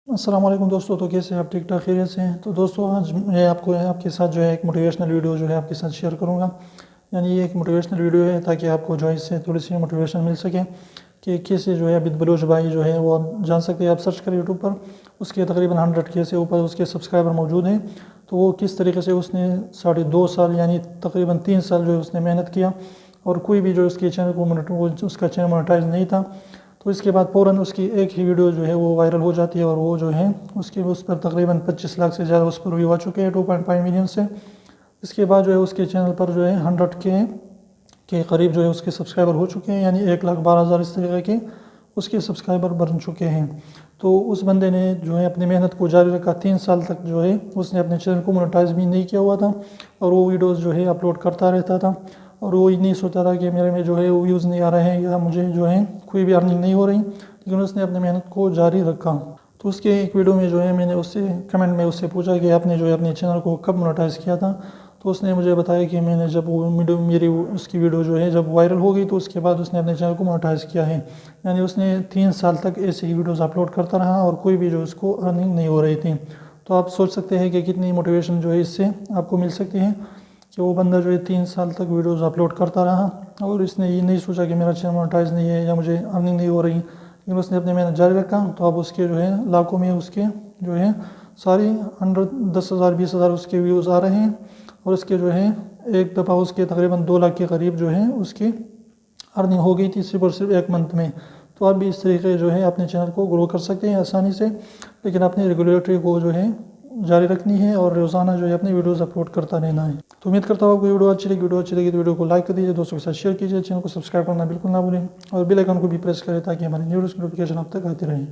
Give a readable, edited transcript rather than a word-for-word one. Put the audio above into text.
अस्सलाम वालेकुम दोस्तों। तो कैसे हैं आप? ठीक ठाक खैरियत से हैं? तो दोस्तों आज मैं आपके साथ जो है एक मोटिवेशनल वीडियो जो है आपके साथ शेयर करूंगा। यानी ये एक मोटिवेशनल वीडियो है ताकि आपको जो है इससे थोड़ी सी मोटिवेशन मिल सके कि कैसे जो है बिद बलूच भाई जो है वो आप जान सकते हैं। आप सर्च करें यूट्यूब पर, उसके तकरीबन 100 के से ऊपर उसके सब्सक्राइबर मौजूद हैं। तो वो किस तरीके से उसने 2.5 साल यानी तकरीबन 3 साल जो है उसने मेहनत किया और कोई भी जो उसके चैनल को उसका चैनल मोनेटाइज नहीं था। तो इसके बाद फ़ौरन उसकी एक ही वीडियो जो है वो वायरल हो जाती है और वो जो है उस पर तकरीबन 25 लाख से ज़्यादा उस पर व्यू आ चुके हैं 2.5 मिलियन से। इसके बाद जो है उसके चैनल पर जो है 100 के करीब जो है उसके सब्सक्राइबर हो चुके हैं, यानी 1,12,000 इस तरीके के उसके सब्सक्राइबर बन चुके हैं। तो उस बंदे ने जो है अपनी मेहनत को जारी रखा। 3 साल तक जो है उसने अपने चैनल को मोनेटाइज भी नहीं किया हुआ था और वो वीडियोज़ जो है अपलोड करता रहता था और वो ये नहीं सोचता था कि मेरे में जो है वो व्यूज़ नहीं आ रहे हैं या मुझे जो है कोई भी अर्निंग नहीं हो रही, लेकिन उसने अपनी मेहनत को जारी रखा। तो उसके एक वीडियो में जो है मैंने उससे कमेंट में उससे पूछा कि आपने जो है अपने चैनल को कब मोनेटाइज किया था। तो उसने मुझे बताया कि मैंने जब वो वीडियो उसकी वीडियो जो है जब वायरल हो गई तो उसके बाद उसने अपने चैनल को मोनेटाइज किया है। यानी उसने 3 साल तक ऐसे ही वीडियोज़ अपलोड करता रहा और कोई भी जो उसको अर्निंग नहीं हो रही थी। तो आप सोच सकते हैं कि कितनी मोटिवेशन जो है इससे आपको मिल सकती है कि वो बंदा जो है 3 साल तक वीडियोज़ अपलोड करता रहा और इसने ये नहीं सोचा कि मेरा चैनल मोनेटाइज नहीं है या मुझे अर्निंग नहीं हो रही, लेकिन उसने अपने मेहनत जारी रखा। तो अब उसके जो है लाखों में उसके जो है सारी 10,000 20,000 उसके व्यूज़ आ रहे हैं और उसके जो है एक दफ़ा उसके तकरीबन 2 लाख के करीब जो है उसकी अर्निंग हो गई थी सिर्फ और सिर्फ एक मंथ में। तो आप भी इस तरीके जो है अपने चैनल को ग्रो कर सकते हैं आसानी से, लेकिन अपनी रेगुलेटरी को जो है जारी रखनी है और रोज़ाना जो है अपनी वीडियोस अपलोड करता रहना है। तो उम्मीद करता हूँ आपको वीडियो अच्छी लगी तो वीडियो को लाइक कर दीजिए, दोस्तों के साथ शेयर कीजिए, चैनल को सब्सक्राइब करना बिल्कुल ना भूलें और बेल आइकन को भी प्रेस करें ताकि हमारी न्यूज़ नोटिफिकेशन आप तक आती रहे।